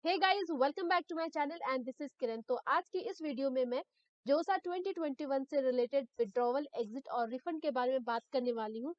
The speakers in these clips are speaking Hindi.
Hey guys, welcome back to my channel and this is Kiran. तो आज की इस वीडियो में मैं जोसा 2021 से रिलेटेड विड्रॉवल, एग्जिट और रिफंड के बारे में बात करने वाली हूँ।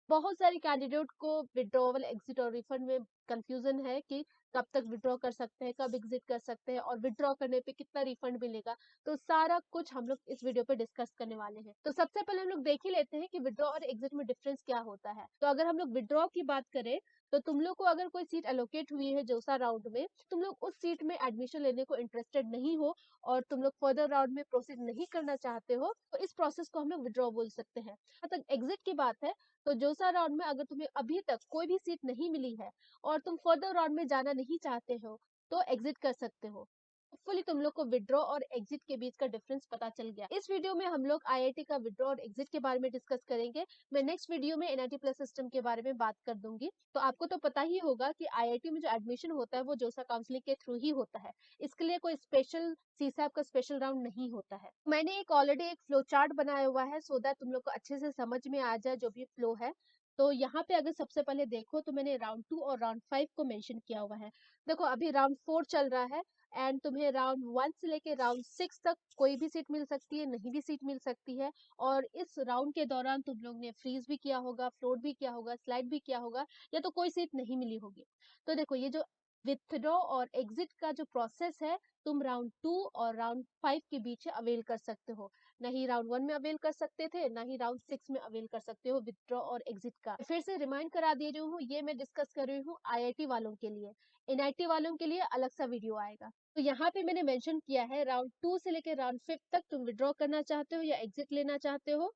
बहुत सारे कैंडिडेट को विड्रॉवल, एग्जिट और रिफंड में कंफ्यूजन है कि कब तक विड्रॉ कर सकते हैं, कब एग्जिट कर सकते हैं और विड्रॉ करने पे कितना रिफंड मिलेगा। तो सारा कुछ हम लोग इस वीडियो पे डिस्कस करने वाले हैं। तो सबसे पहले हम लोग देख ही लेते हैं कि विड्रॉ और एग्जिट में डिफरेंस क्या होता है। तो अगर हम लोग विड्रॉ की बात करें तो तुम लोग को अगर कोई सीट एलोकेट हुई है जोसा राउंड में, तुम लोग उस सीट में एडमिशन लेने को इंटरेस्टेड नहीं हो और तुम लोग फर्दर राउंड में प्रोसीड नहीं करना चाहते हो, तो इस प्रोसेस को हम लोग विड्रॉ बोल सकते हैं। जहाँ तक एग्जिट की बात है, तो जोसा राउंड में अगर तुम्हें अभी तक कोई भी सीट नहीं मिली है और तुम फर्दर राउंड में जाना नहीं चाहते हो, तो एग्जिट कर सकते हो। होपफुली तुम लोग को विड्रॉ और एग्जिट के बीच का डिफरेंस पता चल गया। इस वीडियो में हम लोग आईआईटी का विड्रॉ और एग्जिट के बारे में डिस्कस करेंगे। मैं नेक्स्ट वीडियो में एनआईटी प्लस सिस्टम के बारे में बात कर दूंगी। तो आपको तो पता ही होगा कि आईआईटी में जो एडमिशन होता है वो जोसा काउंसलिंग के थ्रू ही होता है। इसके लिए कोई स्पेशल सीसैप का स्पेशल राउंड नहीं होता है। मैंने ऑलरेडी एक फ्लो चार्ट बनाया हुआ है सो दैट तुम लोग को अच्छे से समझ में आ जाए जो भी फ्लो है। तो यहाँ पे अगर सबसे पहले देखो तो मैंने राउंड 2 और राउंड 5 को मेंशन किया हुआ है। देखो अभी राउंड 4 चल रहा है एंड तुम्हें राउंड 1 से लेके राउंड 6 तक कोई भी सीट मिल सकती है, नहीं भी सीट मिल सकती है। और इस राउंड के दौरान तुम लोग ने फ्रीज भी किया होगा, फ्लोट भी किया होगा, स्लाइड भी किया होगा, या तो कोई सीट नहीं मिली होगी। तो देखो ये जो विथड्रॉ और एग्जिट का जो प्रोसेस है, तुम राउंड 2 और राउंड 5 के बीच अवेल कर सकते हो। नहीं राउंड 1 में अवेल कर सकते थे, ना ही राउंड 6 में अवेल कर सकते हो विथड्रॉ और एग्जिट का। फिर से रिमाइंड करा दे रही हूँ, ये मैं डिस्कस कर रही हूँ आईआईटी वालों के लिए। एनआईटी वालों के लिए अलग सा वीडियो आएगा। तो यहाँ पे मैंने मेंशन किया है राउंड 2 से लेकर राउंड 5 तक तुम विड्रॉ करना चाहते हो या एग्जिट लेना चाहते हो।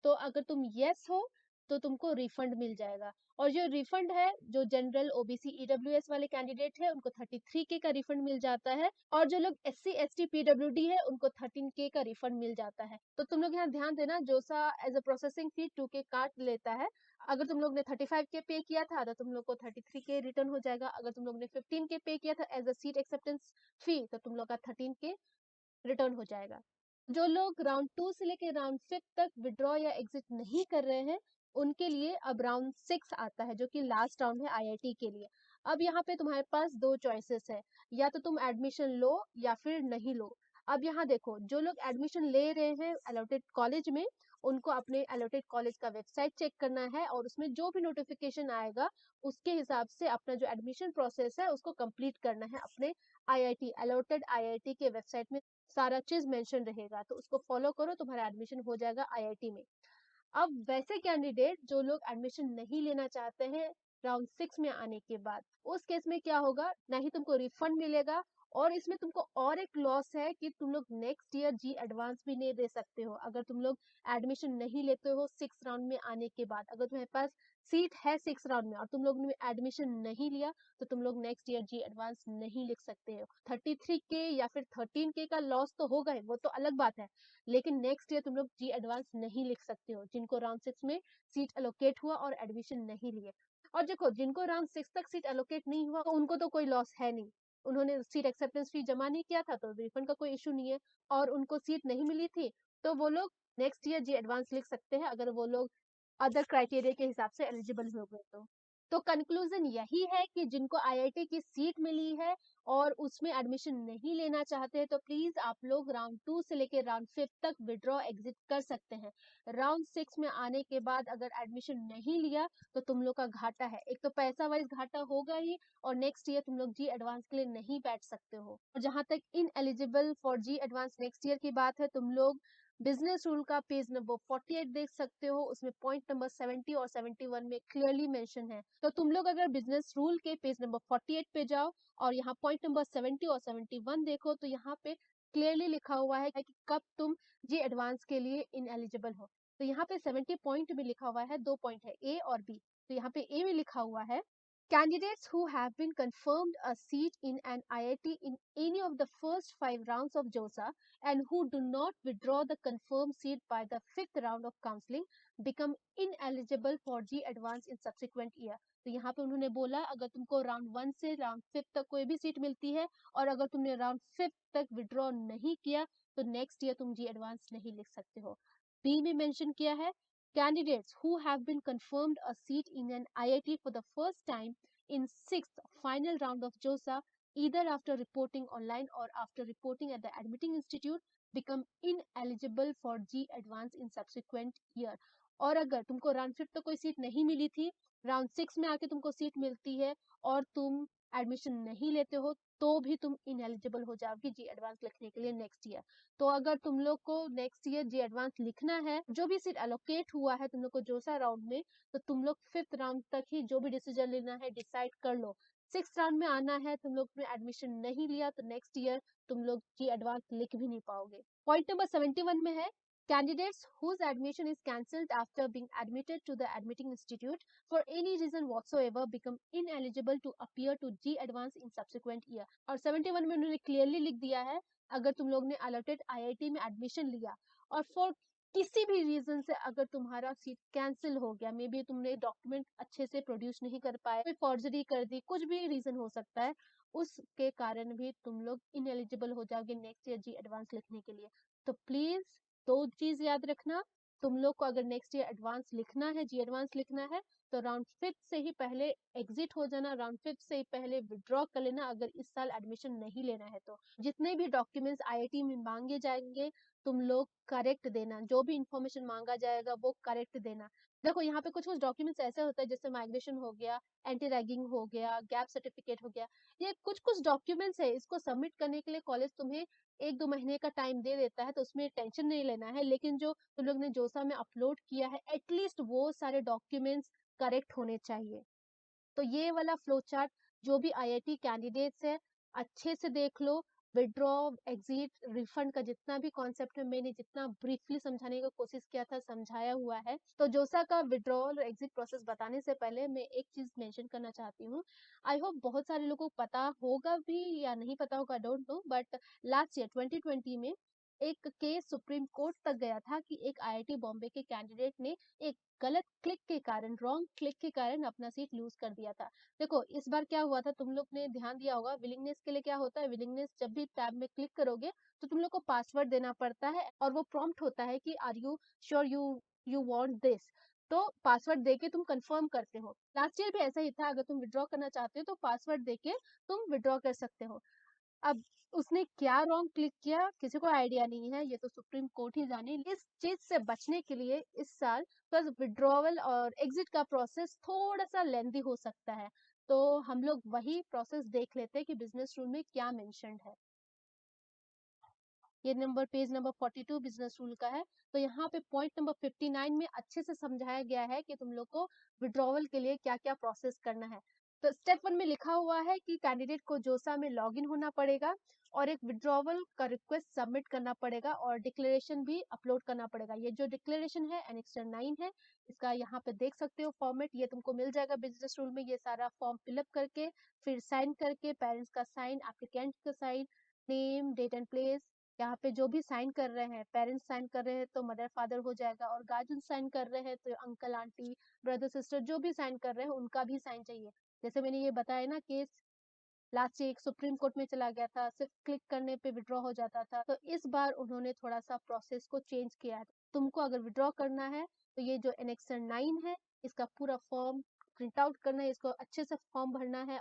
तो अगर तुम यस हो तो तुमको रिफंड मिल जाएगा। और जो रिफंड है, जो जनरल, ओबीसी, ईडब्ल्यूएस वाले कैंडिडेट है उनको 33K का रिफंड मिल जाता है। और जो लोग एससी एसटी पीडब्ल्यूडी है उनको 13K का रिफंड मिल जाता है। तो तुम लोग यहाँ ध्यान देना, जोसा as a processing fee 2K काट लेता है। अगर तुम लोग ने 35K पे किया था तो तुम लोग को 33K रिटर्न हो जाएगा। अगर तुम लोग ने 15K पे किया था एज अ सीट एक्सेप्टेंस फी तो तुम लोग का 13K रिटर्न हो जाएगा। जो लोग राउंड 2 से लेकर राउंड 5 तक विड्रॉ या एग्जिट नहीं कर रहे हैं, उनके लिए अब राउंड 6 आता है जो कि लास्ट राउंड है आईआईटी के लिए। अब यहाँ पे तुम्हारे पास दो चॉइसेस है, या तो तुम एडमिशन लो या फिर नहीं लो। अब यहाँ देखो, जो लोग एडमिशन ले रहे हैं अलॉटेड कॉलेज में, उनको अपने अलॉटेड कॉलेज का वेबसाइट चेक करना है और उसमें जो भी नोटिफिकेशन आएगा उसके हिसाब से अपना जो एडमिशन प्रोसेस है उसको कंप्लीट करना है। अपने आईआईटी, अलॉटेड आईआईटी के वेबसाइट में सारा चीज मेंशन रहेगा, तो उसको फॉलो करो, तुम्हारा एडमिशन हो जाएगा आईआईटी में। अब वैसे कैंडिडेट जो लोग एडमिशन नहीं लेना चाहते हैं राउंड 6 में आने के बाद, उस केस में क्या होगा, ना ही तुमको रिफंड मिलेगा और इसमें तुमको और एक लॉस है कि तुम लोग नेक्स्ट ईयर जी एडवांस भी नहीं दे सकते हो। अगर तुम लोग एडमिशन नहीं लेते हो 6 राउंड में आने के बाद, अगर तुम्हारे पास सीट है 6 राउंड में और तुम लोग ने एडमिशन नहीं लिया, तो तुम लोग नेक्स्ट ईयर जी एडवांस नहीं लिख सकते हो। 33K या फिर 13K का लॉस तो होगा ही, वो तो अलग बात है, लेकिन नेक्स्ट ईयर तुम लोग जी एडवांस नहीं लिख सकते हो जिनको राउंड 6 में सीट एलोकेट हुआ और एडमिशन नहीं लिए। और देखो, जिनको राउंड 6 तक सीट एलोकेट नहीं हुआ तो उनको तो कोई लॉस है नहीं, उन्होंने सीट एक्सेप्टेंस फी जमा नहीं किया था तो रिफंड का कोई इशू नहीं है। और उनको सीट नहीं मिली थी तो वो लोग नेक्स्ट ईयर जी एडवांस लिख सकते हैं, अगर वो लोग अदर क्राइटेरिया के हिसाब से एलिजिबल हो गए तो कंक्लूजन यही है कि जिनको आईआईटी की सीट मिली है और उसमें एडमिशन नहीं लेना चाहते हैं, तो प्लीज आप लोग राउंड 2 से लेकर राउंड 5 तक विड्रॉ एग्जिट कर सकते हैं। राउंड 6 में आने के बाद अगर एडमिशन नहीं लिया तो तुम लोग का घाटा है, एक तो पैसा वाइज घाटा होगा ही, और नेक्स्ट ईयर तुम लोग जी एडवांस के लिए नहीं बैठ सकते हो। और जहां तक ineligible for JEE advance next year की बात है, तुम लोग बिजनेस रूल का पेज नंबर 48 देख सकते हो, उसमें पॉइंट नंबर 70 और 71 में क्लियरली मेंशन है। तो तुम लोग अगर बिजनेस रूल के पेज नंबर 48 पे जाओ और यहाँ पॉइंट नंबर 70 और 71 देखो, तो यहाँ पे क्लियरली लिखा हुआ है कि कब तुम जी एडवांस के लिए इन एलिजिबल हो। तो यहाँ पे 70 पॉइंट में लिखा हुआ है, दो पॉइंट है ए और बी। तो यहाँ पे ए में लिखा हुआ है, candidates who have been confirmed a seat in an IIT in any of the first 5 rounds of JOSA and who do not withdraw the confirmed seat by the 5th round of counseling become ineligible for G advance in subsequent year। तो यहाँ पे उन्होंने बोला, अगर तुमको राउंड 1 से राउंड 5 तक कोई भी सीट मिलती है और अगर तुमने राउंड 5 तक विड्रॉ नहीं किया तो नेक्स्ट ईयर तुम जी एडवांस नहीं लिख सकते हो। बी में मेंशन किया है, candidates who have been confirmed a seat in an IIT for the first time in 6th final round of JOSA either after reporting online or after reporting at the admitting institute become ineligible for G advance in subsequent year. और अगर तुमको राउंड 5 तो कोई सीट नहीं मिली थी, राउंड 6 में आके तुमको सीट मिलती है और तुम एडमिशन नहीं लेते हो, तो भी तुम इनएलिजिबल हो जाओगी जी एडवांस लिखने के लिए नेक्स्ट ईयर। तो अगर तुम लोग को नेक्स्ट ईयर जी एडवांस लिखना है, जो भी सीट एलोकेट हुआ है तुम लोग को जोसा राउंड में, तो तुम लोग 5th राउंड तक ही जो भी डिसीजन लेना है डिसाइड कर लो। 6th राउंड में आना है, तुम लोग ने एडमिशन नहीं लिया, तो नेक्स्ट ईयर तुम लोग जी एडवांस लिख भी नहीं पाओगे। पॉइंट नंबर 71 में है, candidates whose admission is cancelled after being admitted to the admitting institute for any reason whatsoever become ineligible to appear to G advance in subsequent year। और 71 में उन्होंने क्लियरली लिख दिया है, अगर तुम लोग ने अलॉटेड आईआईटी में एडमिशन लिया और फॉर किसी भी रीजन से अगर तुम्हारा सीट कैंसिल हो गया, मे बी तुमने डॉक्यूमेंट अच्छे से प्रोड्यूस नहीं कर पाए, कोई फॉर्जरी कर दी, कुछ भी रीजन हो सकता है, उसके कारण भी तुम लोग इनएलिजिबल हो जाओगे नेक्स्ट ईयर जी एडवांस लिखने के लिए। तो प्लीज दो चीज याद रखना, तुम लोग को अगर नेक्स्ट ईयर एडवांस लिखना है, जी एडवांस लिखना है, तो राउंड 5 से ही पहले एग्जिट हो जाना, राउंड 5 से ही पहले विड्रॉ कर लेना अगर इस साल एडमिशन नहीं लेना है तो। जितने भी डॉक्यूमेंट्स आईआईटी में मांगे जाएंगे तुम लोग करेक्ट देना, जो भी इंफॉर्मेशन मांगा जाएगा वो करेक्ट देना। देखो यहाँ पे कुछ कुछ डॉक्यूमेंट्स ऐसे होता है जैसे माइग्रेशन हो गया, एंटी रैगिंग हो गया, गैप सर्टिफिकेट हो गया, ये कुछ कुछ डॉक्यूमेंट्स है, इसको सबमिट करने के लिए कॉलेज तुम्हें 1-2 महीने का टाइम दे देता है, तो उसमें टेंशन नहीं लेना है। लेकिन जो तुम लोग ने जोसा में अपलोड किया है, एटलीस्ट वो सारे डॉक्यूमेंट्स करेक्ट होने चाहिए। तो ये वाला फ्लो चार्ट जो भी आईआईटी कैंडिडेट्स है अच्छे से देख लो। विड्रॉ, एग्जिट, रिफंड का जितना भी कॉन्सेप्ट है मैंने जितना ब्रीफली समझाने की कोशिश किया था समझाया हुआ है। तो जोसा का विड्रॉल और एग्जिट प्रोसेस बताने से पहले मैं एक चीज मेंशन करना चाहती हूँ। आई होप बहुत सारे लोगों को पता होगा भी या नहीं पता होगा, don't know, but last year 2020 में एक केस सुप्रीम कोर्ट तक गया था कि एक आईआईटी बॉम्बे के कैंडिडेट ने एक गलत क्लिक के कारण, रॉन्ग क्लिक के कारण अपना सीट लूज कर दिया था। देखो इस बार क्या हुआ था, तुम लोग ने ध्यान दिया होगा, विलिंगनेस के लिए क्या होता है, विलिंगनेस जब भी टैब में क्लिक करोगे तो तुम लोग को पासवर्ड देना पड़ता है और वो प्रॉम्प्ट होता है कि are you sure you want this, तो पासवर्ड देके तुम कंफर्म करते हो। लास्ट ईयर भी ऐसा ही था, अगर तुम विड्रॉ करना चाहते हो तो पासवर्ड देके तुम विड्रॉ कर सकते हो। अब उसने क्या रॉन्ग क्लिक किया किसी को आइडिया नहीं है, ये तो सुप्रीम कोर्ट ही जाने। इस चीज से बचने के लिए इस साल बस विड्रॉवल और एग्जिट का प्रोसेस थोड़ा सा लेंदी हो सकता है, तो हम लोग वही प्रोसेस देख लेते हैं कि बिजनेस रूल में क्या मेंशन्ड है। ये number page number 42 business rule का है। तो यहाँ पे पॉइंट नंबर 59 में अच्छे से समझाया गया है कि तुम लोग को विड्रॉवल के लिए क्या क्या प्रोसेस करना है। तो स्टेप 1 में लिखा हुआ है कि कैंडिडेट को जोसा में लॉगिन होना पड़ेगा और एक विड्रॉवल का रिक्वेस्ट सबमिट करना पड़ेगा और डिक्लेरेशन भी अपलोड करना पड़ेगा। ये जो डिक्लेरेशन है एनेक्सर 9 है, इसका यहाँ पे देख सकते हो फॉर्मेट, ये तुमको मिल जाएगा बिजनेस रूल में। ये सारा फॉर्म फिलअप करके फिर साइन करके, पेरेंट्स का साइन, एप्लीकेंट का sign, name, date and place, यहाँ पे जो भी साइन कर रहे हैं, पेरेंट्स साइन कर रहे हैं तो मदर फादर हो जाएगा, और गार्जियन साइन कर रहे हैं तो अंकल आंटी ब्रदर सिस्टर जो भी साइन कर रहे हैं उनका भी साइन चाहिए। जैसे मैंने ये बताया ना, केस लास्ट एक सुप्रीम कोर्ट में चला गया था, सिर्फ क्लिक करने पे विड्रॉ हो जाता था, तो इस बार उन्होंने थोड़ा सा प्रोसेस को चेंज किया है। तुमको अगर विड्रॉ करना है तो ये जो एनेक्सर 9 है इसका पूरा फॉर्म प्रिंट आउट करना है, इसको अच्छे से फॉर्म भरना है,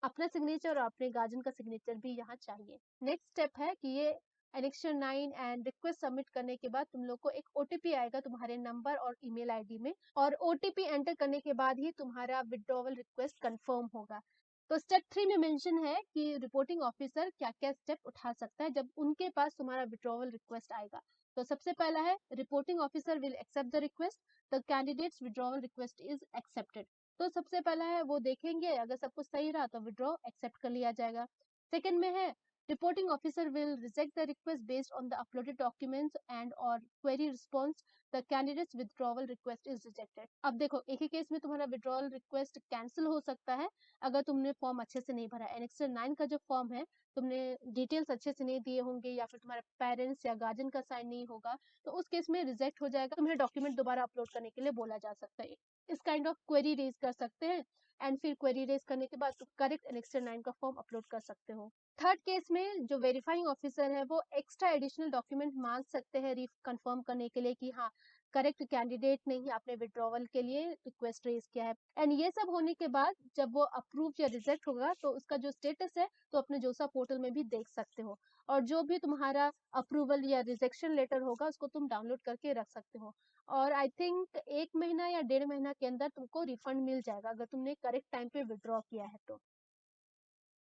अपना सिग्नेचर और अपने गार्जियन का सिग्नेचर भी यहाँ चाहिए। नेक्स्ट स्टेप है कि ये एनेक्सर 9 एंड रिक्वेस्ट सबमिट करने के बाद तुम लोग को एक ओटीपी आएगा तुम्हारे नंबर और ईमेल आईडी में, और ओटीपी एंटर करने के बाद ही तुम्हारा विड्रॉवल रिक्वेस्ट कंफर्म होगा। तो स्टेप 3 में मेंशन है कि रिपोर्टिंग ऑफिसर क्या क्या स्टेप उठा सकता है जब उनके पास तुम्हारा विड्रॉवल रिक्वेस्ट आएगा। तो सबसे पहला है, reporting officer will accept the request, the candidates withdrawal request is accepted. तो सबसे पहला है वो देखेंगे, अगर सब कुछ सही रहा तो विड्रॉ एक्सेप्ट कर लिया जाएगा। सेकंड में है, reporting officer will reject the request based on the uploaded documents and और query response, the candidates withdrawal request is rejected. अब देखो एक ही केस में तुम्हारा विड्रॉवल रिक्वेस्ट कैंसिल हो सकता है अगर तुमने फॉर्म अच्छे से नहीं भरा। एनेक्सर 9 का जो फॉर्म है तुमने डिटेल्स अच्छे से नहीं दिए होंगे या फिर तुम्हारे पेरेंट्स या गार्जियन का साइन नहीं होगा, तो उस केस में रिजेक्ट हो जाएगा, तुम्हें डॉक्यूमेंट दोबारा अपलोड करने के लिए बोला जा सकता है। इस काइंड ऑफ क्वेरी रेज कर सकते हैं एंड फिर क्वेरी रेज करने के बाद करेक्ट एनेक्सर 9 का फॉर्म अपलोड कर सकते हो। थर्ड केस में जो वेरीफाइंग ऑफिसर है वो एक्स्ट्रा एडिशनल डॉक्यूमेंट मांग सकते हैं कंफर्म करने के लिए कि हाँ करेक्ट कैंडिडेट नहीं आपने विड्रॉवल के लिए रिक्वेस्ट रेज किया है। एंड ये सब होने के बाद जब वो अप्रूव या रिजेक्ट होगा तो उसका जो स्टेटस है तो अपने जोसा पोर्टल में भी देख सकते हो। और जो भी तुम्हारा अप्रूवल या रिजेक्शन लेटर होगा उसको तुम डाउनलोड करके रख सकते हो। और आई थिंक 1 महीना या 1.5 महीना के अंदर तुमको रिफंड मिल जाएगा अगर तुमने करेक्ट टाइम पे विड्रॉ किया है तो।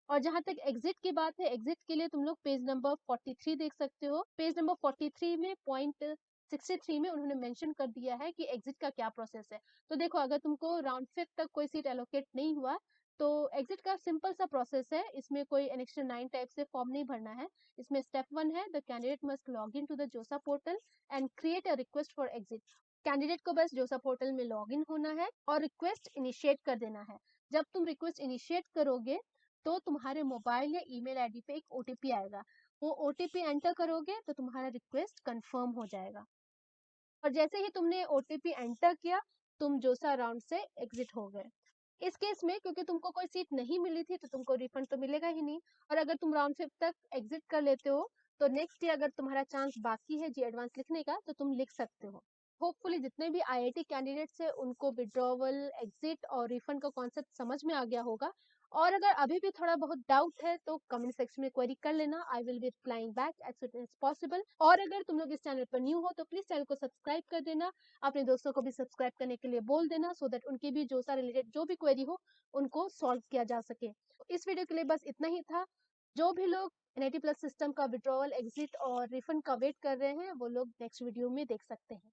और जहाँ तक एग्जिट की बात है, एग्जिट के लिए तुम लोग पेज नंबर 43 देख सकते हो। पेज नंबर 43 में पॉइंट 63 में उन्होंने मेंशन कर दिया है कि एग्जिट का क्या प्रोसेस है। तो देखो अगर तुमको राउंड 5 तक कोई सीट एलोकेट नहीं हुआ तो एग्जिट का सिंपल सा प्रोसेस है। इसमें कोई एनेक्शन 9 टाइप से फॉर्म नहीं भरना है। इसमें स्टेप 1 है, the candidate must log in to the JoSAA portal and create a request for exit. Candidate को बस जोसा पोर्टल में लॉग इन होना है और रिक्वेस्ट इनिशिएट कर देना है। जब तुम रिक्वेस्ट इनिशिएट करोगे तो तुम्हारे मोबाइल या ईमेल आईडी पे एक ओटीपी आएगा। वो ओटीपी एंटर करोगे तो तुम्हारा रिक्वेस्ट कंफर्म हो जाएगा। और जैसे ही तुमने ओटीपी एंटर किया तुम जोसा राउंड से एग्जिट हो गए। इस केस में क्योंकि तुमको कोई सीट नहीं मिली थी तो तुमको रिफंड तो मिलेगा ही नहीं। और अगर तुम राउंड 5 तक एग्जिट कर लेते हो तो नेक्स्ट डे अगर तुम्हारा चांस बाकी है जी एडवांस लिखने का तो तुम लिख सकते हो। होपफुली जितने भी आईआईटी कैंडिडेट्स है उनको विड्रॉवल, एग्जिट और रिफंड का कॉन्सेप्ट समझ में आ गया होगा। और अगर अभी भी थोड़ा बहुत डाउट है तो कमेंट सेक्शन में क्वेरी कर लेना। I will be replying back as soon as possible. और अगर तुम लोग इस चैनल पर न्यू हो तो प्लीज चैनल को सब्सक्राइब कर देना। अपने दोस्तों को भी सब्सक्राइब करने के लिए बोल देना सो दैट उनकी भी जोसा रिलेटेड जो भी क्वेरी हो उनको सॉल्व किया जा सके। इस वीडियो के लिए बस इतना ही था। जो भी लोग एनआईटी प्लस सिस्टम का विड्रॉवल, एग्जिट और रिफंड का वेट कर रहे हैं वो लोग नेक्स्ट वीडियो में देख सकते हैं।